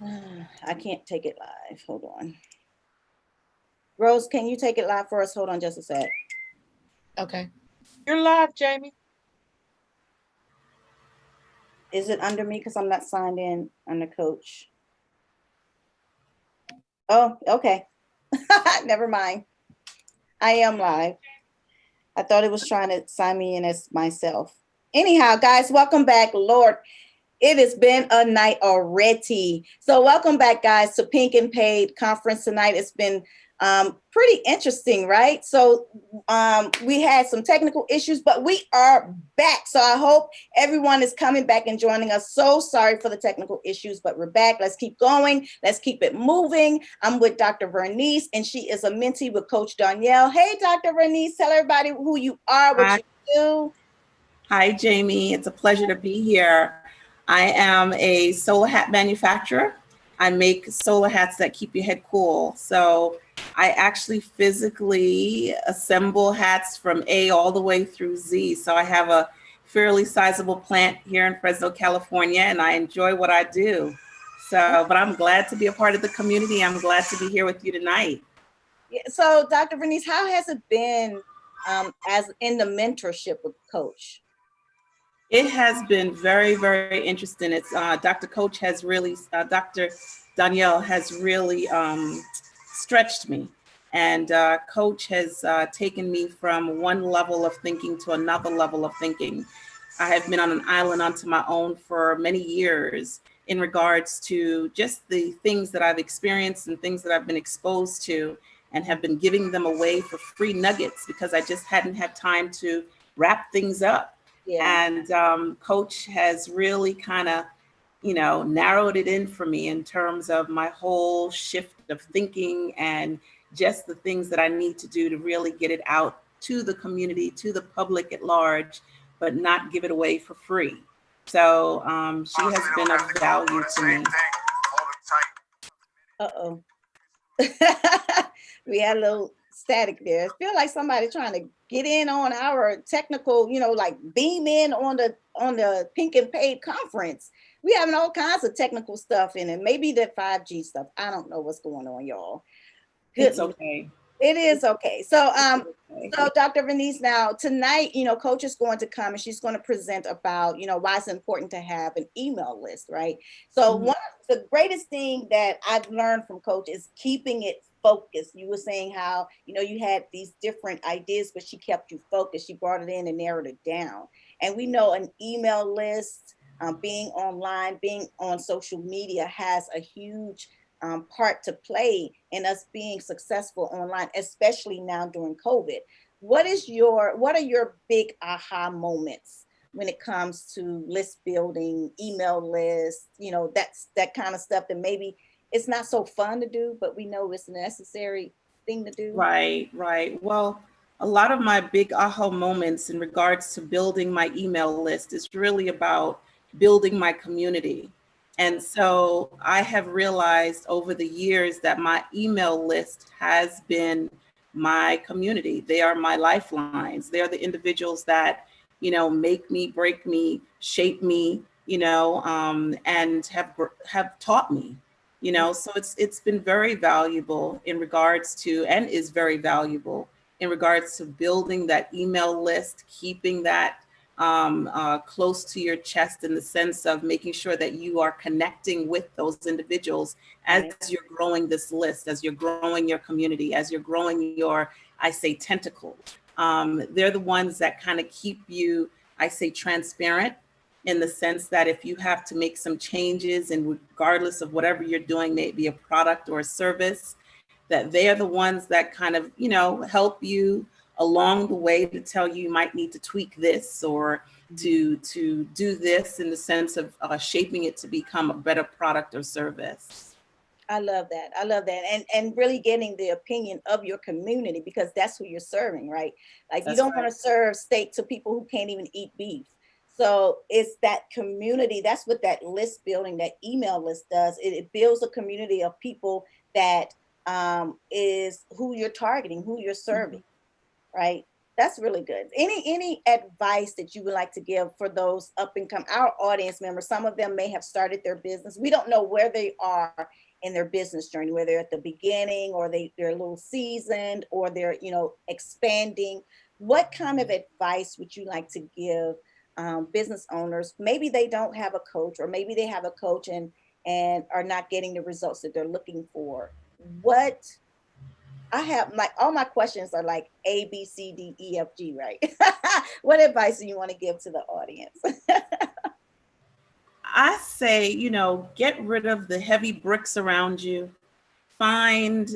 I can't take it live. Hold on. Rose, can you take it live for us? Hold on just a sec. Okay. You're live, Jamie. Is it under me because I'm not signed in under coach? Oh, okay. Never mind. I am live. I thought it was trying to sign me in as myself. Anyhow, guys, welcome back. Lord, it has been a night already. So welcome back, guys, to Pink and Paid conference tonight. It's been pretty interesting, right? So we had some technical issues, but we are back. So I hope everyone is coming back and joining us. So sorry for the technical issues, but we're back. Let's keep going. Let's keep it moving. I'm with Dr. Vernice, and she is a mentee with Coach Danielle. Hey, Dr. Vernice, tell everybody who you are, what you do. Hi, Jamie. It's a pleasure to be here. I am a solar hat manufacturer. I make solar hats that keep your head cool. So I actually physically assemble hats from A all the way through Z. So I have a fairly sizable plant here in Fresno, California, and I enjoy what I do. So, but I'm glad to be a part of the community. I'm glad to be here with you tonight. So, Dr. Vernice, how has it been as in the mentorship with Coach? It has been very, very interesting. It's Dr. Coach has really, Dr. Danielle has really stretched me. And Coach has taken me from one level of thinking to another level of thinking. I have been on an island onto my own for many years in regards to just the things that I've experienced and things that I've been exposed to, and have been giving them away for free nuggets because I just hadn't had time to wrap things up. Yeah. And Coach has really kind of, narrowed it in for me in terms of my whole shift of thinking and just the things that I need to do to really get it out to the community, to the public at large, but not give it away for free. So she has been of value to me. Uh-oh. We had a little static there. It feels like somebody trying to get in on our technical, like beam in on the Pink and Paid conference. We having all kinds of technical stuff in it. Maybe the 5G stuff. I don't know what's going on, y'all. It's okay. It is okay. So so Dr. Vernice, now tonight, Coach is going to come and she's going to present about, why it's important to have an email list, right? So one of the greatest thing that I've learned from Coach is keeping it focused. You were saying how, you had these different ideas, but she kept you focused. She brought it in and narrowed it down. And we know an email list, being online, being on social media has a huge part to play in us being successful online, especially now during COVID. What are your big aha moments when it comes to list building, email lists, that's that kind of stuff that maybe it's not so fun to do, but we know it's a necessary thing to do? Right. Well, a lot of my big aha moments in regards to building my email list is really about building my community. And so I have realized over the years that my email list has been my community. They are my lifelines. They are the individuals that, make me, break me, shape me, and have taught me. So it's been very valuable in regards to, and is very valuable in regards to building that email list, keeping that close to your chest in the sense of making sure that you are connecting with those individuals as you're growing this list, as you're growing your community, as you're growing your, I say, tentacles. They're the ones that kind of keep you, I say, transparent, in the sense that if you have to make some changes, and regardless of whatever you're doing, may it be a product or a service, that they are the ones that kind of, help you along the way to tell you might need to tweak this or to do this in the sense of shaping it to become a better product or service. I love that. And really getting the opinion of your community, because that's who you're serving, right? Like you don't want to serve steak to people who can't even eat beef. So it's that community. That's what that list building, that email list does. It builds a community of people that is who you're targeting, who you're serving, right? That's really good. Any advice that you would like to give for those up and come our audience members? Some of them may have started their business. We don't know where they are in their business journey, whether they're at the beginning or they're a little seasoned or they're, expanding. What kind of advice would you like to give business owners? Maybe they don't have a coach, or maybe they have a coach and are not getting the results that they're looking for. What I have all my questions are like A, B, C, D, E, F, G, right? What advice do you want to give to the audience? I say, get rid of the heavy bricks around you. Find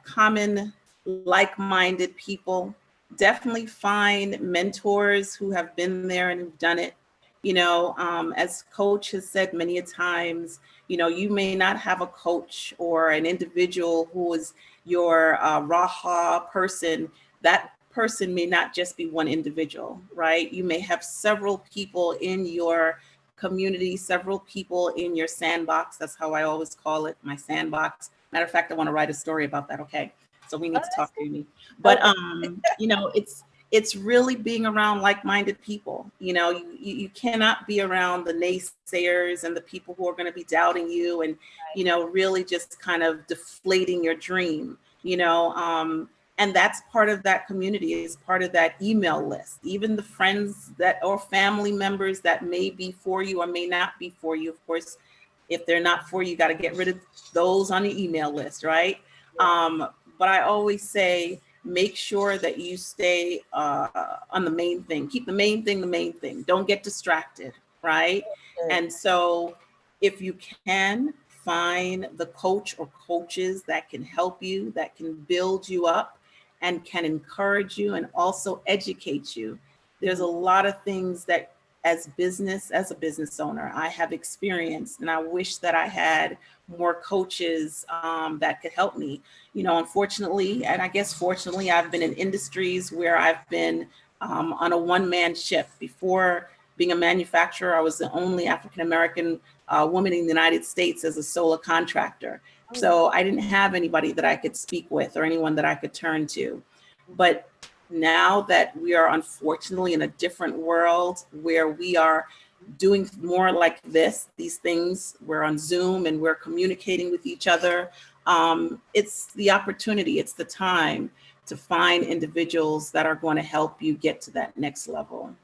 common, like-minded people. Definitely find mentors who have been there and who've done it. As Coach has said many a times, you may not have a coach or an individual who is your raha person. That person may not just be one individual, right? You may have several people in your community, several people in your sandbox. That's how I always call it, my sandbox. Matter of fact, I want to write a story about that. Okay. So we need to talk to me. But, okay. It's really being around like-minded people. You cannot be around the naysayers and the people who are going to be doubting you and, really just kind of deflating your dream, and that's part of that community, is part of that email list. Even the friends that or family members that may be for you or may not be for you. Of course, if they're not for you, you got to get rid of those on the email list, right? Yeah. But I always say, make sure that you stay on the main thing. Keep the main thing the main thing. Don't get distracted, right? And so if you can, find the coach or coaches that can help you, that can build you up and can encourage you and also educate you. There's a lot of things that as a business owner, I have experienced, and I wish that I had more coaches that could help me. Unfortunately, and I guess fortunately, I've been in industries where I've been on a one-man ship. Before being a manufacturer, I was the only African-American woman in the United States as a solo contractor. So I didn't have anybody that I could speak with or anyone that I could turn to. But now that we are unfortunately in a different world where we are doing more like these things, we're on Zoom and we're communicating with each other. It's the opportunity, it's the time to find individuals that are going to help you get to that next level.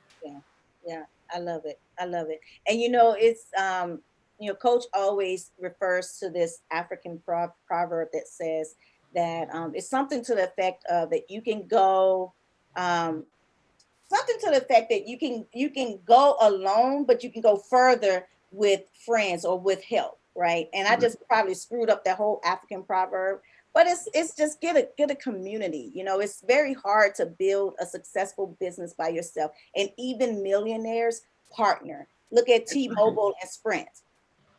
Yeah, I love it. I love it. And it's Coach always refers to this African proverb that says that it's something to the effect of that you can go something to the effect that you can go alone, but you can go further with friends or with help, right? And I just probably screwed up that whole African proverb, but it's just get a community. It's very hard to build a successful business by yourself, and even millionaires partner. Look at T-Mobile and Sprint,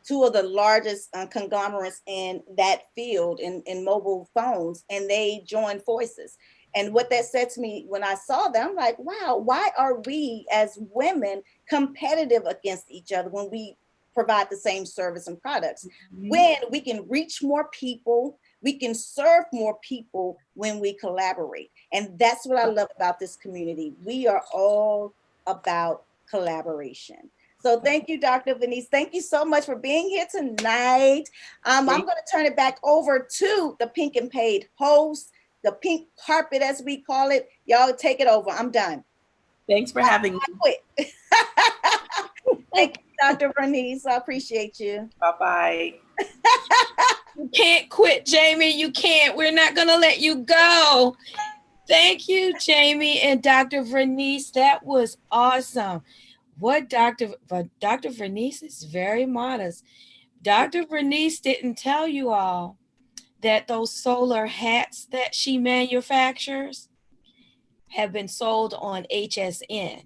two of the largest conglomerates in that field in mobile phones, and they joined forces. And what that said to me when I saw them, I'm like, wow, why are we as women competitive against each other when we provide the same service and products? When we can reach more people, we can serve more people when we collaborate. And that's what I love about this community. We are all about collaboration. So thank you, Dr. Venice. Thank you so much for being here tonight. I'm going to turn it back over to the Pink and Paid host, the pink carpet, as we call it. Y'all take it over. I'm done. Thanks for having me. Quit. Thank you, Dr. Venice. I appreciate you. Bye-bye. You can't quit, Jamie. You can't. We're not going to let you go. Thank you, Jamie and Dr. Venice. That was awesome. Dr. Venice is very modest. Dr. Venice didn't tell you all that those solar hats that she manufactures have been sold on HSN.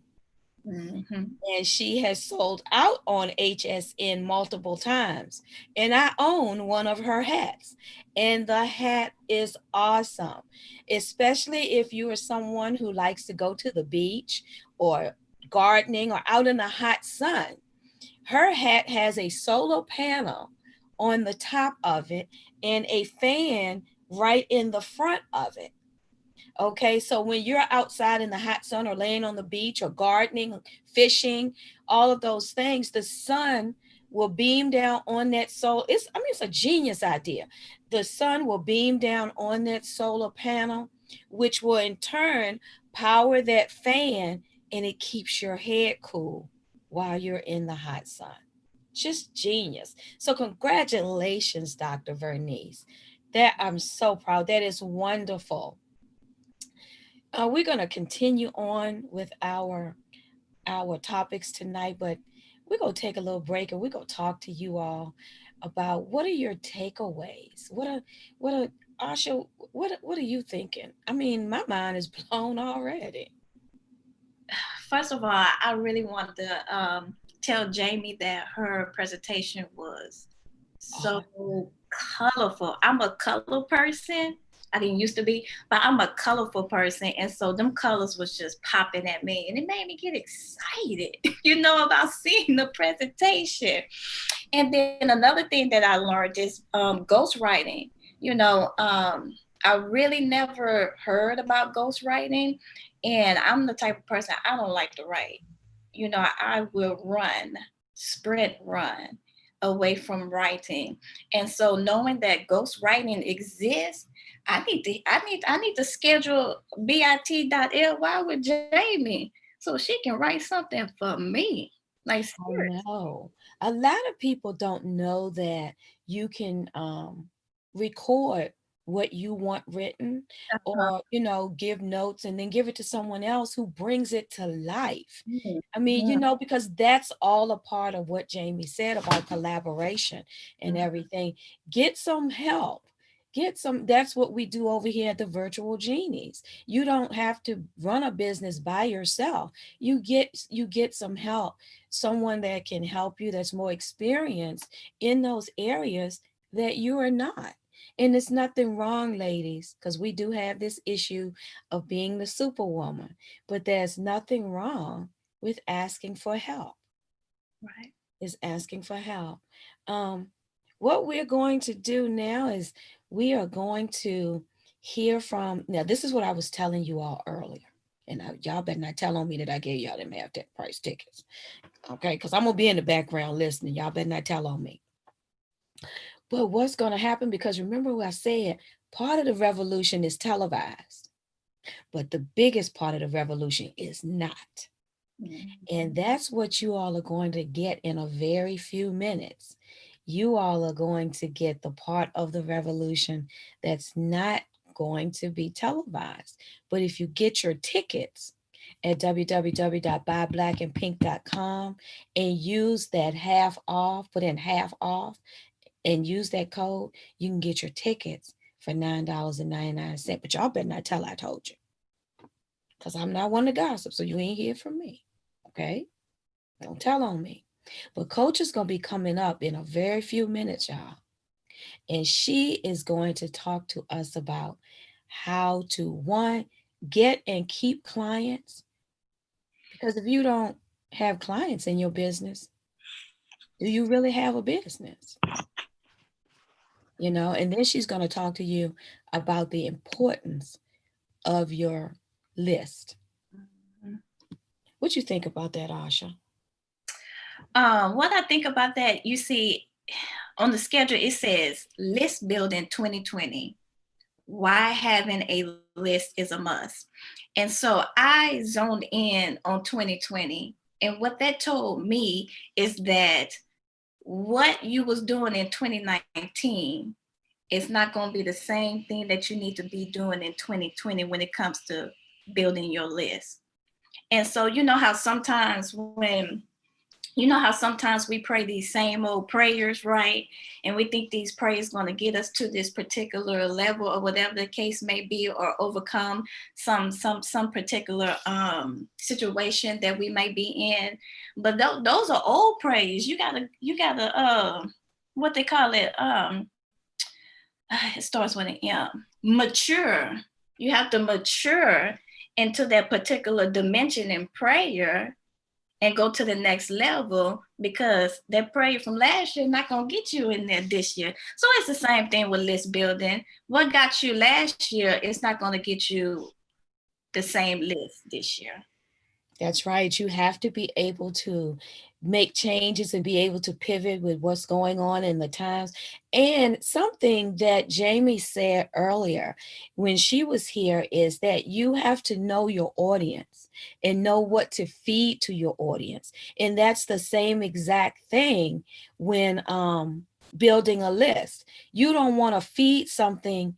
And she has sold out on HSN multiple times. And I own one of her hats. And the hat is awesome, especially if you are someone who likes to go to the beach or gardening or out in the hot sun. Her hat has a solar panel on the top of it and a fan right in the front of it. Okay, so when you're outside in the hot sun or laying on the beach or gardening, fishing, all of those things, the sun will beam down on that solar. It's a genius idea. The sun will beam down on that solar panel, which will in turn power that fan, and it keeps your head cool while you're in the hot sun. Just genius. So congratulations, Dr. Vernice. That I'm so proud. That is wonderful. We're going to continue on with our topics tonight, but we're going to take a little break and we're going to talk to you all about what are your takeaways? What are Asha, what are you thinking? I mean, my mind is blown already. First of all, I really want to tell Jamie that her presentation was so colorful. I'm a color person. I didn't used to be, but I'm a colorful person. And so them colors was just popping at me and it made me get excited, about seeing the presentation. And then another thing that I learned is ghostwriting. I really never heard about ghostwriting. And I'm the type of person, I don't like to write. I will sprint run away from writing. And so knowing that ghostwriting exists, I need to schedule bit.ly with Jamie so she can write something for me. Like, I know. A lot of people don't know that you can record what you want written, or give notes and then give it to someone else who brings it to life. I mean, because that's all a part of what Jamie said about collaboration and everything. Get some help. That's what we do over here at the Virtual Genies. You don't have to run a business by yourself. You get some help, someone that can help you that's more experienced in those areas that you are not. And it's nothing wrong, ladies, because we do have this issue of being the superwoman, but there's nothing wrong with asking for help. Right. Is asking for help. What we're going to do now is we are going to hear from, now this is what I was telling you all earlier. And y'all better not tell on me that I gave y'all them half that price tickets. Okay, because I'm going to be in the background listening. Y'all better not tell on me. But what's going to happen, because remember what I said, part of the revolution is televised, but the biggest part of the revolution is not. And that's what you all are going to get in a very few minutes. You all are going to get the part of the revolution that's not going to be televised. But if you get your tickets at www.buyblackandpink.com and use that half off, put in half off, and use that code, you can get your tickets for $9.99. But y'all better not tell I told you, because I'm not one to gossip, so you ain't hear from me. Okay? Don't tell on me. But Coach is going to be coming up in a very few minutes, y'all. And she is going to talk to us about how to, one, get and keep clients. Because if you don't have clients in your business, do you really have a business? And then she's going to talk to you about the importance of your list. What you think about that, Asha? What I think about that, you see, on the schedule, it says list building 2020. Why having a list is a must. And so I zoned in on 2020. And what that told me is that what you was doing in 2019 is not going to be the same thing that you need to be doing in 2020 when it comes to building your list. And so how sometimes we pray these same old prayers, right? And we think these prayers going to get us to this particular level or whatever the case may be, or overcome some particular situation that we may be in. But those are old prayers. You gotta what they call it, it starts with an M. Mature. You have to mature into that particular dimension in prayer and go to the next level, because that prayer from last year not going to get you in there this year. So it's the same thing with list building. What got you last year is not going to get you the same list this year. That's right. You have to be able to make changes and be able to pivot with what's going on in the times. And something that Jamie said earlier when she was here is that you have to know your audience and know what to feed to your audience. And that's the same exact thing when building a list. You don't want to feed something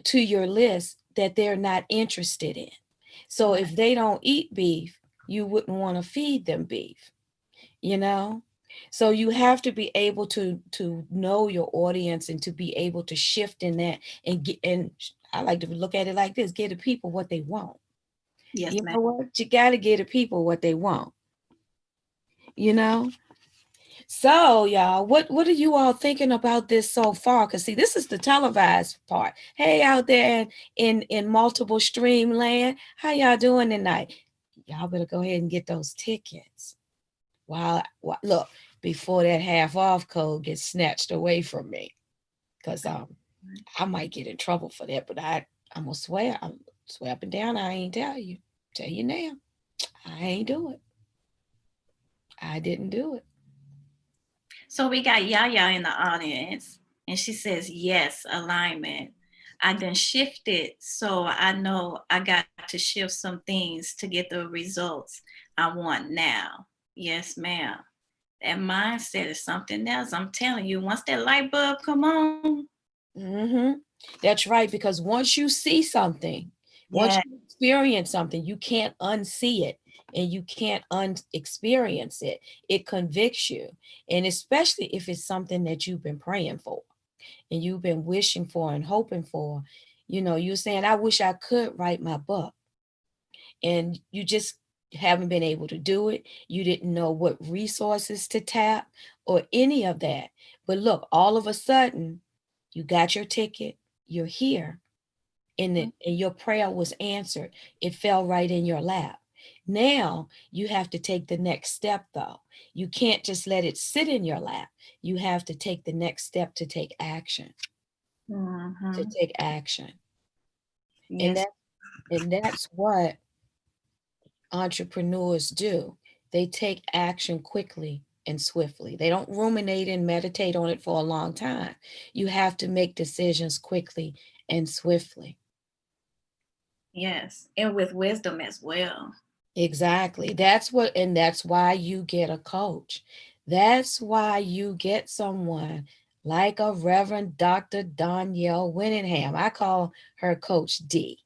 to your list that they're not interested in. So if they don't eat beef, you wouldn't want to feed them beef, you know? So you have to be able to know your audience and to be able to shift in that and get, and I like to look at it like this, give the people what they want. Yes, You ma'am. know what? You got to give the people what they want, you know? So y'all, what are you all thinking about this so far? Because see, this is the televised part. Hey, out there in multiple stream land, how y'all doing tonight? Y'all better go ahead and get those tickets. While look, before that half off code gets snatched away from me, because I might get in trouble for that. But I'm gonna swear, I'm swear up and down, I ain't tell you now, I ain't do it. I didn't do it. So we got Yaya in the audience, and she says, yes, alignment. I done shifted, so I know I got to shift some things to get the results I want now. Yes, ma'am. That mindset is something else. I'm telling you, once that light bulb come on. Mm-hmm. That's right, because once you see something, once you experience something, you can't unsee it and you can't unexperience it. It convicts you. And especially if it's something that you've been praying for and you've been wishing for and hoping for, you know, you're saying, I wish I could write my book. And you just haven't been able to do it. You didn't know what resources to tap or any of that. But look, all of a sudden, you got your ticket, you're here, and your prayer was answered. It fell right in your lap. Now you have to take the next step, though. You can't just let it sit in your lap. You have to take the next step to take action. To take action. Yes. And that's what entrepreneurs do. They take action quickly and swiftly. They don't ruminate and meditate on it for a long time. You have to make decisions quickly and swiftly. Yes, and with wisdom as well. Exactly. That's why you get a coach. That's why you get someone like a Reverend Dr. Danielle Winningham. I call her Coach D,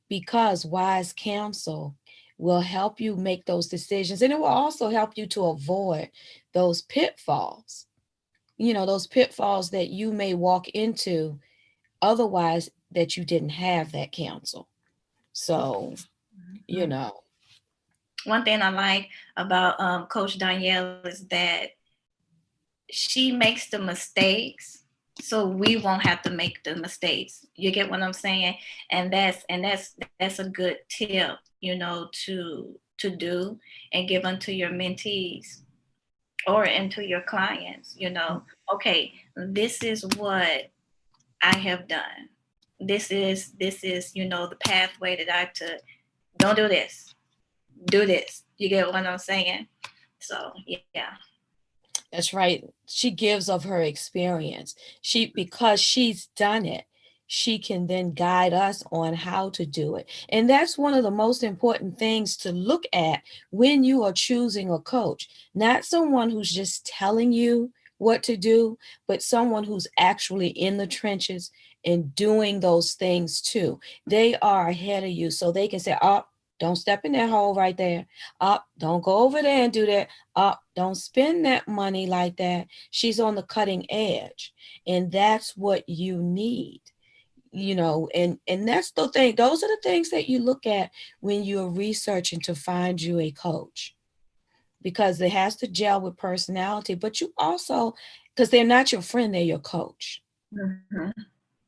because wise counsel will help you make those decisions, and it will also help you to avoid those pitfalls. You know, those pitfalls that you may walk into otherwise, that you didn't have that counsel. So, you know. One thing I like about Coach Danielle is that she makes the mistakes so we won't have to make the mistakes. You get what I'm saying? And that's a good tip, you know, to do and give unto your mentees or into your clients, you know. Okay, this is what I have done. This is, you know, the pathway that I took. Don't do this. Do this. You get what I'm saying? So yeah. That's right. She gives of her experience. Because she's done it, she can then guide us on how to do it. And that's one of the most important things to look at when you are choosing a coach. Not someone who's just telling you what to do, but someone who's actually in the trenches and doing those things too. They are ahead of you, so they can say, oh, don't step in that hole right there. Up, don't go over there and do that. Up, don't spend that money like that. She's on the cutting edge. And that's what you need, you know, and that's the thing. Those are the things that you look at when you're researching to find you a coach, because it has to gel with personality, but you also, because they're not your friend, they're your coach. Mm-hmm.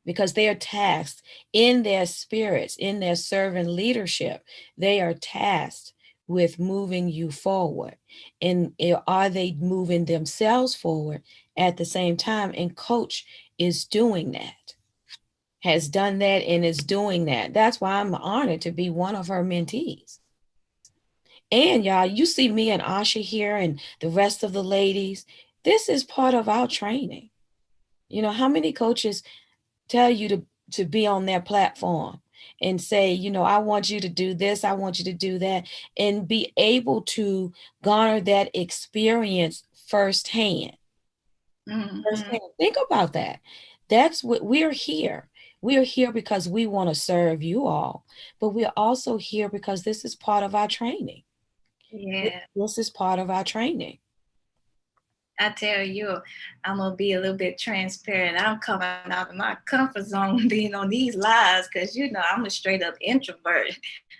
Because they are tasked in their spirits, in their servant leadership, they are tasked with moving you forward. And are they moving themselves forward at the same time? And coach is doing that. has done that and is doing that. That's why I'm honored to be one of her mentees. And y'all, you see me and Asha here and the rest of the ladies. This is part of our training. You know, how many coaches tell you to be on their platform and say, you know, I want you to do this, I want you to do that, and be able to garner that experience firsthand. Firsthand. Think about that. That's what we're here. We are here because we want to serve you all, but we're also here because this is part of our training. Yeah. This is part of our training. I tell you, I'm going to be a little bit transparent. I'm coming out of my comfort zone being on these lives because, you know, I'm a straight up introvert.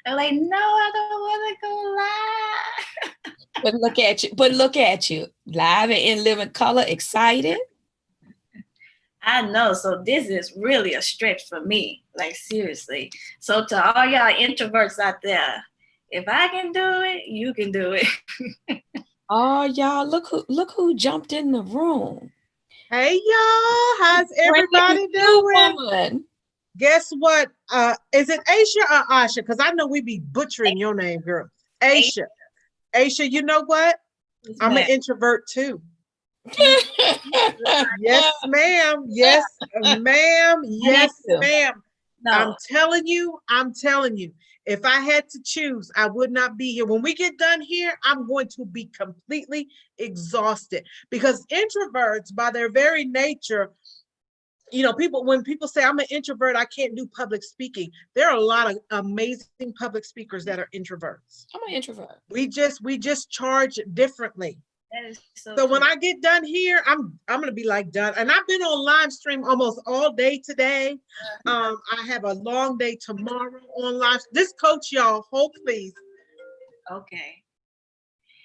I'm like, no, I don't want to go live. But look at you, live and in living color, excited. I know. So this is really a stretch for me, like seriously. So to all y'all introverts out there, if I can do it, you can do it. Oh, y'all, look who jumped in the room. Hey, y'all. How's everybody doing? Woman. Guess what? Is it Aisha or Asha? Because I know we be butchering your name, girl. Aisha. Aisha, you know what? I'm an introvert too. Yes, ma'am. Yes, ma'am. Yes, ma'am. No. I'm telling you. If I had to choose, I would not be here. When we get done here, I'm going to be completely exhausted because introverts, by their very nature, you know, when people say I'm an introvert, I can't do public speaking. There are a lot of amazing public speakers that are introverts. I'm an introvert. We just charge differently. That is so when I get done here, I'm gonna be like done. And I've been on live stream almost all day today. I have a long day tomorrow on live. This coach, y'all, hold please. Okay.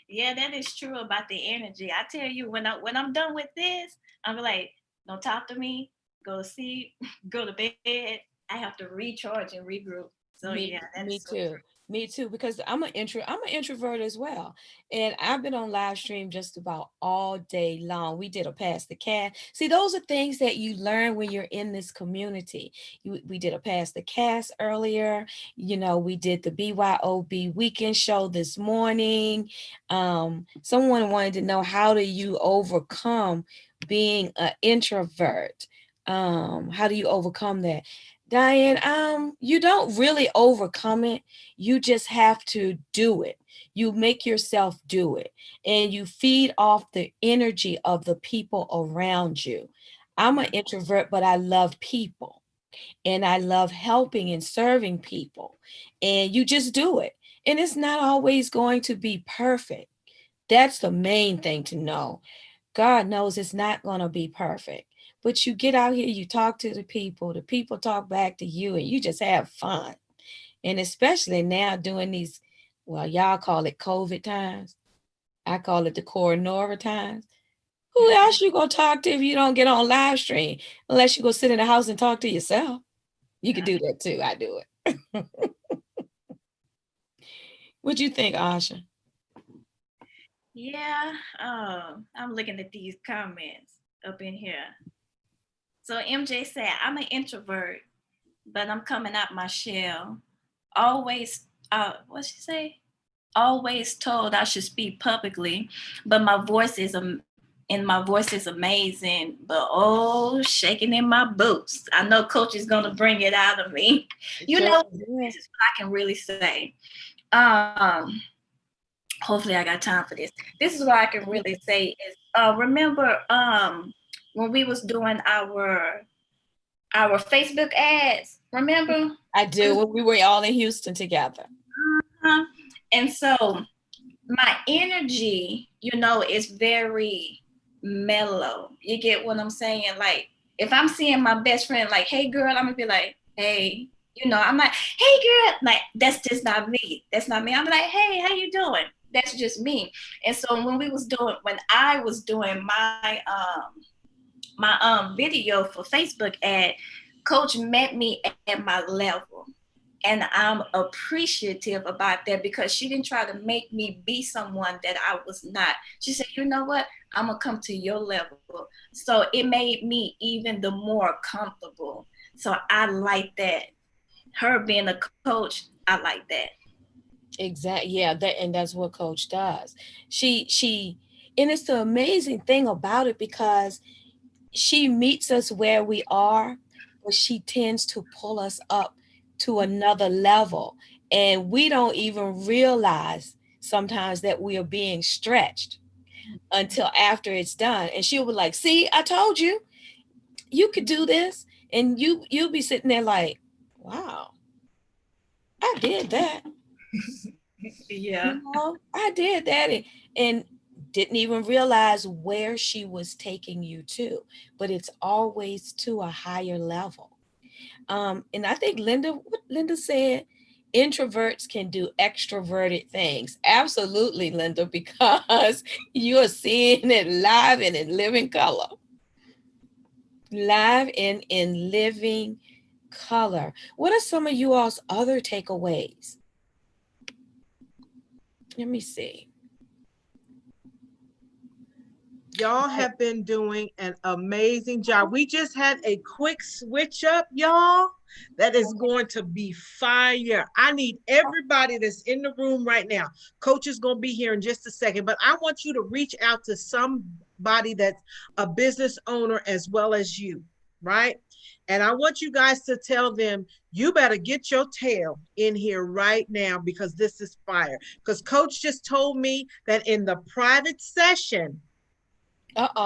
Yeah, that is true about the energy. I tell you, when I'm done with this, I'm like, don't talk to me, go to sleep, go to bed. I have to recharge and regroup. So yeah, me too. True. Me too, because I'm an introvert as well. And I've been on live stream just about all day long. We did a pass the cast. See, those are things that you learn when you're in this community. We did a pass the cast earlier. You know, we did the BYOB weekend show this morning. Someone wanted to know, how do you overcome being an introvert? How do you overcome that? Diane, you don't really overcome it. You just have to do it. You make yourself do it, and you feed off the energy of the people around you. I'm an introvert, but I love people, and I love helping and serving people, and you just do it. And it's not always going to be perfect. That's the main thing to know. God knows it's not going to be perfect. But you get out here, you talk to the people talk back to you, and you just have fun. And especially now during these, well, y'all call it COVID times. I call it the coronora times. Who else you gonna talk to if you don't get on live stream? Unless you go sit in the house and talk to yourself. You can do that too. I do it. What you think, Asha? Yeah, I'm looking at these comments up in here. So MJ said, I'm an introvert, but I'm coming out my shell. Always, what'd she say? Always told I should speak publicly, but my voice is amazing. But oh, shaking in my boots. I know Coach is gonna bring it out of me. You know, this is what I can really say. Hopefully I got time for this. This is what I can really say is, remember when we was doing our Facebook ads, remember? I do, when we were all in Houston together. And so my energy, you know, is very mellow. You get what I'm saying? Like, if I'm seeing my best friend, like, hey girl, I'm gonna be like, hey, you know, I'm like, hey girl, like, that's just not me. That's not me. I'm like, hey, how you doing? That's just me. And so when I was doing my video for Facebook ad, Coach met me at my level. And I'm appreciative about that because she didn't try to make me be someone that I was not. She said, you know what? I'm going to come to your level. So it made me even the more comfortable. So I like that. Her being a coach, I like that. Exactly. Yeah, that's what Coach does. And it's the amazing thing about it, because she meets us where we are, but she tends to pull us up to another level. And we don't even realize sometimes that we are being stretched until after it's done. And she'll be like, see, I told you, you could do this. And you'll be sitting there like, wow, I did that. Yeah. You know, I did that, and didn't even realize where she was taking you to. But it's always to a higher level. And I think what Linda said, introverts can do extroverted things. Absolutely, Linda, because you are seeing it live and in living color. Live and in living color. What are some of you all's other takeaways? Let me see. Y'all have been doing an amazing job. We just had a quick switch up, y'all. That is going to be fire. I need everybody that's in the room right now. Coach is going to be here in just a second, but I want you to reach out to somebody that's a business owner as well as you, right? And I want you guys to tell them, you better get your tail in here right now, because this is fire. Because Coach just told me that in the private session,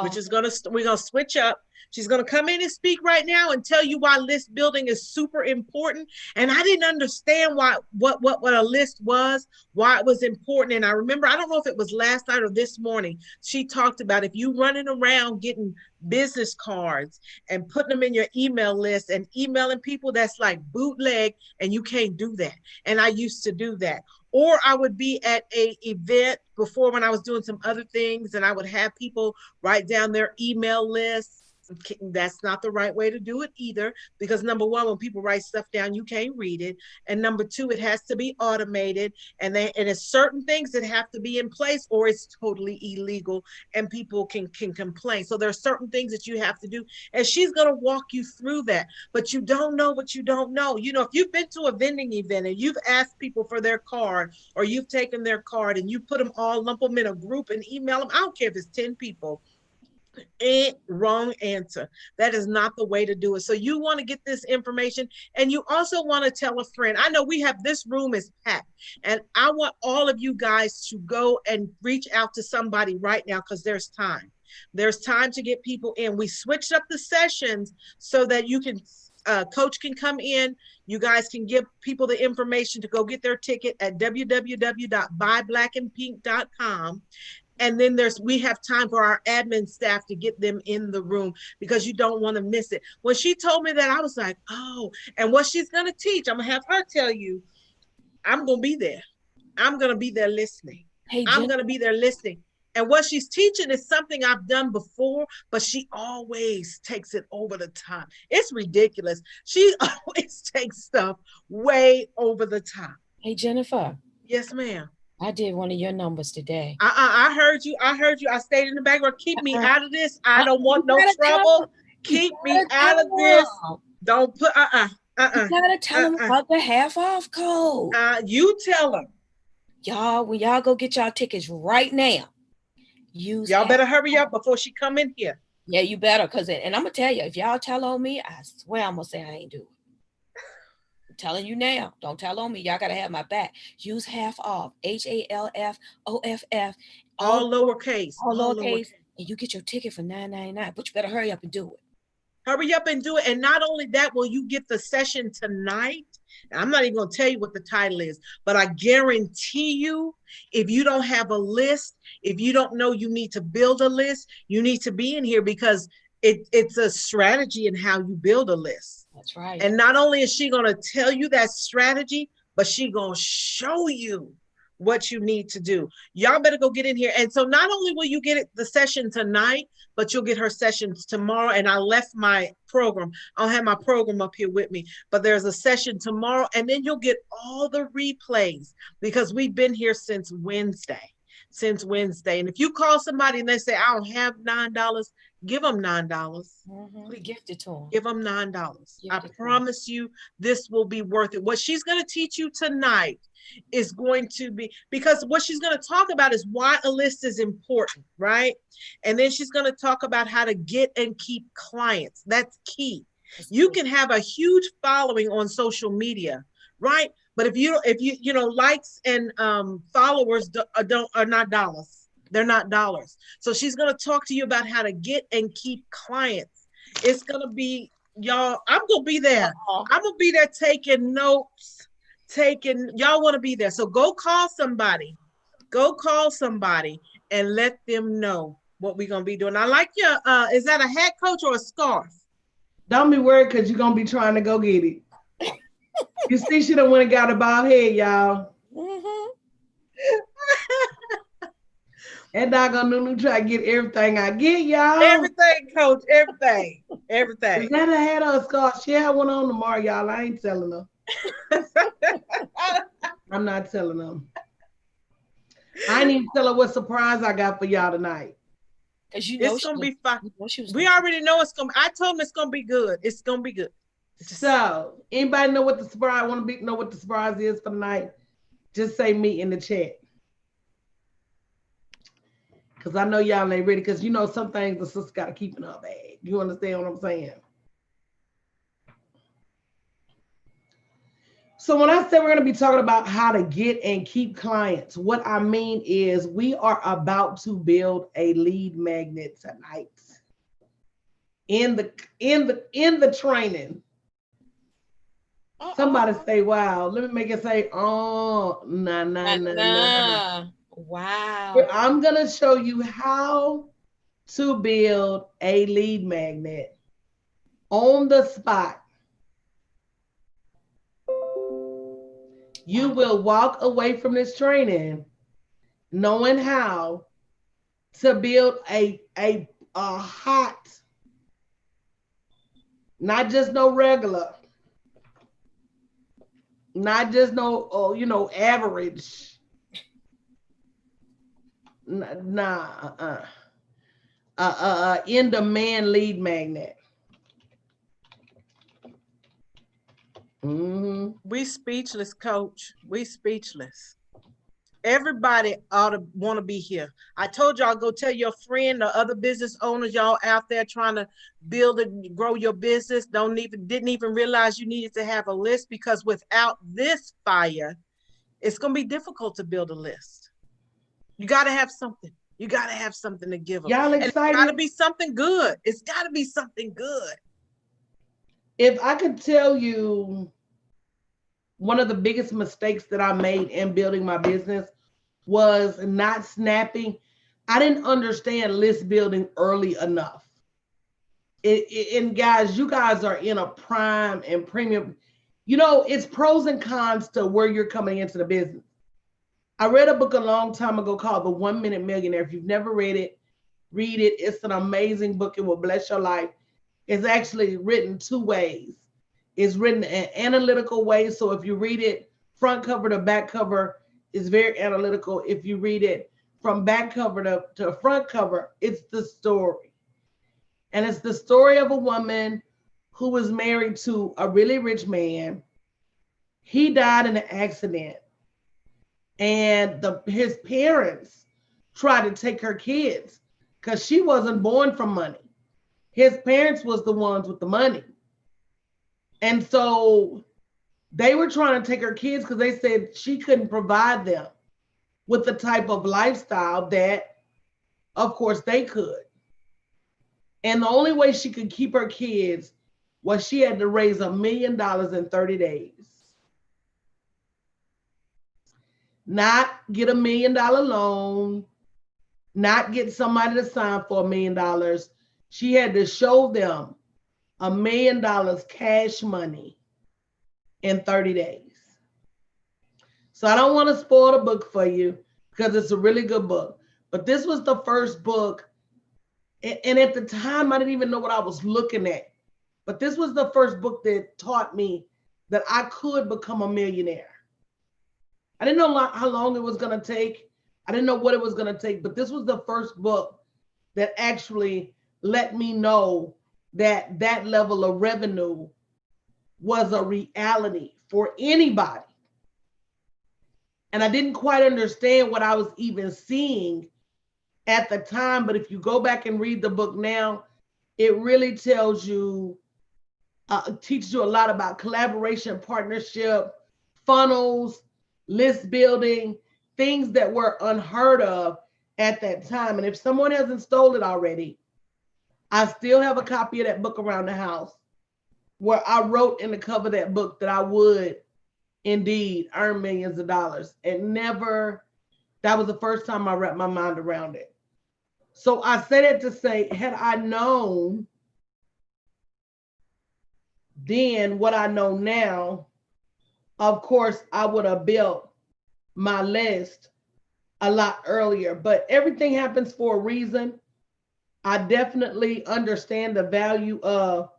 which is we're gonna switch up. She's gonna come in and speak right now and tell you why list building is super important. And I didn't understand what a list was, why it was important. And I remember, I don't know if it was last night or this morning, she talked about if you running around getting business cards and putting them in your email list and emailing people, that's like bootleg, and you can't do that. And I used to do that. Or I would be at a event before when I was doing some other things, and I would have people write down their email lists. That's not the right way to do it either, because number one, when people write stuff down, you can't read it. And number two, it has to be automated. And it's certain things that have to be in place, or it's totally illegal and people can complain. So there are certain things that you have to do. And she's going to walk you through that. But you don't know what you don't know. You know, if you've been to a vending event and you've asked people for their card, or you've taken their card and you put them all, lump them in a group and email them, I don't care if it's 10 people. Wrong answer. That is not the way to do it. So you want to get this information, and you also want to tell a friend. I know this room is packed, and I want all of you guys to go and reach out to somebody right now, because there's time. There's time to get people in. We switched up the sessions so that you can Coach can come in. You guys can give people the information to go get their ticket at www.buyblackandpink.com. And then we have time for our admin staff to get them in the room, because you don't want to miss it. When she told me that, I was like, oh, and what she's going to teach, I'm going to have her tell you, I'm going to be there. I'm going to be there listening. I'm going to be there listening. And what she's teaching is something I've done before, but she always takes it over the top. It's ridiculous. She always takes stuff way over the top. Hey, Jennifer. Yes, ma'am. I did one of your numbers today. I heard you. I stayed in the background. Keep me out of this. I don't want no trouble. Keep me out of this. Don't put, You gotta tell them about the half off code. You tell them. Y'all, when y'all go get y'all tickets right now, y'all better hurry up before she come in here. Yeah, you better, and I'm gonna tell you, if y'all tell on me, I swear I'm gonna say I ain't do it. Telling you now, don't tell on me. Y'all gotta have my back. Use half off, HALFOFF, all lowercase, and you get your ticket for $9.99. But you better hurry up and do it. Hurry up and do it. And not only that, will you get the session tonight? I'm not even gonna tell you what the title is, but I guarantee you, if you don't have a list, if you don't know you need to build a list, you need to be in here, because it's a strategy in how you build a list. That's right. And not only is she going to tell you that strategy, but she going to show you what you need to do. Y'all better go get in here. And so not only will you get the session tonight, but you'll get her sessions tomorrow. And I left my program. I'll have my program up here with me, but there's a session tomorrow, and then you'll get all the replays, because we've been here since Wednesday. since Wednesday. And if you call somebody and they say, I don't have $9, give them $9. We gift it to them. Give them $9. I promise you, this will be worth it. What she's going to teach you tonight is going to be, because what she's going to talk about is why a list is important, right? And then she's going to talk about how to get and keep clients. That's key. You can have a huge following on social media, right? But if you likes and followers are not dollars. They're not dollars. So she's going to talk to you about how to get and keep clients. It's going to be, y'all, I'm going to be there. I'm going to be there taking notes, y'all want to be there. So go call somebody and let them know what we're going to be doing. I like your, is that a hat, coach, or a scarf? Don't be worried, because you're going to be trying to go get it. You see, she done went and got a bald head, y'all. And doggone Nunu try to get everything I get, y'all. Everything, coach, everything. Everything. Is that a hat or a scarf? She had one on tomorrow, y'all. I ain't telling her. I'm not telling them. I ain't even tell her what surprise I got for y'all tonight. Because you know it's gonna be fun. You know we already know it's gonna. I told them it's gonna be good. It's gonna be good. So, anybody know what the surprise? Know what the surprise is for tonight? Just say me in the chat. Because I know y'all ain't ready. Because you know some things the sister got to keep in her bag. You understand what I'm saying? So when I say we're going to be talking about how to get and keep clients, what I mean is we are about to build a lead magnet tonight. In the training. Somebody say, wow. Let me make it say, oh, nah. Wow. I'm going to show you how to build a lead magnet on the spot. You will walk away from this training knowing how to build a hot, not just no regular, not just no, average. In-demand lead magnet. We speechless, coach. We speechless. Everybody ought to want to be here. I told y'all, go tell your friend or other business owners, y'all out there trying to build and grow your business, didn't even realize you needed to have a list, because without this fire, it's going to be difficult to build a list. You got to have something. You got to have something to give them. Y'all excited? And it's got to be something good. It's got to be something good. If I could tell you one of the biggest mistakes that I made in building my business was not snapping. I didn't understand list building early enough. And guys, you guys are in a prime and premium. It's pros and cons to where you're coming into the business. I read a book a long time ago called The 1 Minute Millionaire. If you've never read it, read it. It's an amazing book. It will bless your life. It's actually written two ways. It's written an analytical way. So if you read it front cover to back cover, it's very analytical. If you read it from back cover to front cover, it's the story. And it's the story of a woman who was married to a really rich man. He died in an accident. And his parents tried to take her kids because she wasn't born from money. His parents was the ones with the money. And so they were trying to take her kids because they said she couldn't provide them with the type of lifestyle that, of course, they could. And the only way she could keep her kids was she had to raise $1 million in 30 days. Not get $1 million loan, not get somebody to sign for $1 million. She had to show them $1 million cash money in 30 days. So I don't want to spoil the book for you because it's a really good book. But this was the first book. And at the time, I didn't even know what I was looking at. But this was the first book that taught me that I could become a millionaire. I didn't know how long it was going to take. I didn't know what it was going to take, but this was the first book that actually let me know that that level of revenue was a reality for anybody. And I didn't quite understand what I was even seeing at the time. But if you go back and read the book now, it really tells you, teaches you a lot about collaboration, partnership, funnels, list building, things that were unheard of at that time. And if someone hasn't stole it already, I still have a copy of that book around the house where I wrote in the cover of that book that I would indeed earn millions of dollars. And never, that was the first time I wrapped my mind around it. So I said it to say, had I known then what I know now, of course, I would have built my list a lot earlier. But everything happens for a reason. I definitely understand the value of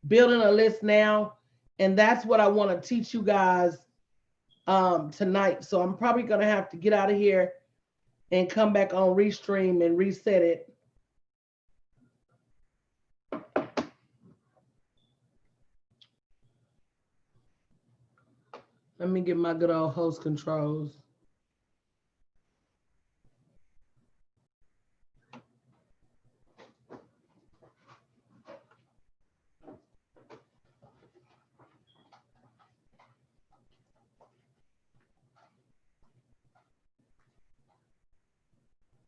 building a list now. And that's what I want to teach you guys tonight. So I'm probably going to have to get out of here and come back on Restream and reset it. Let me get my good old host controls.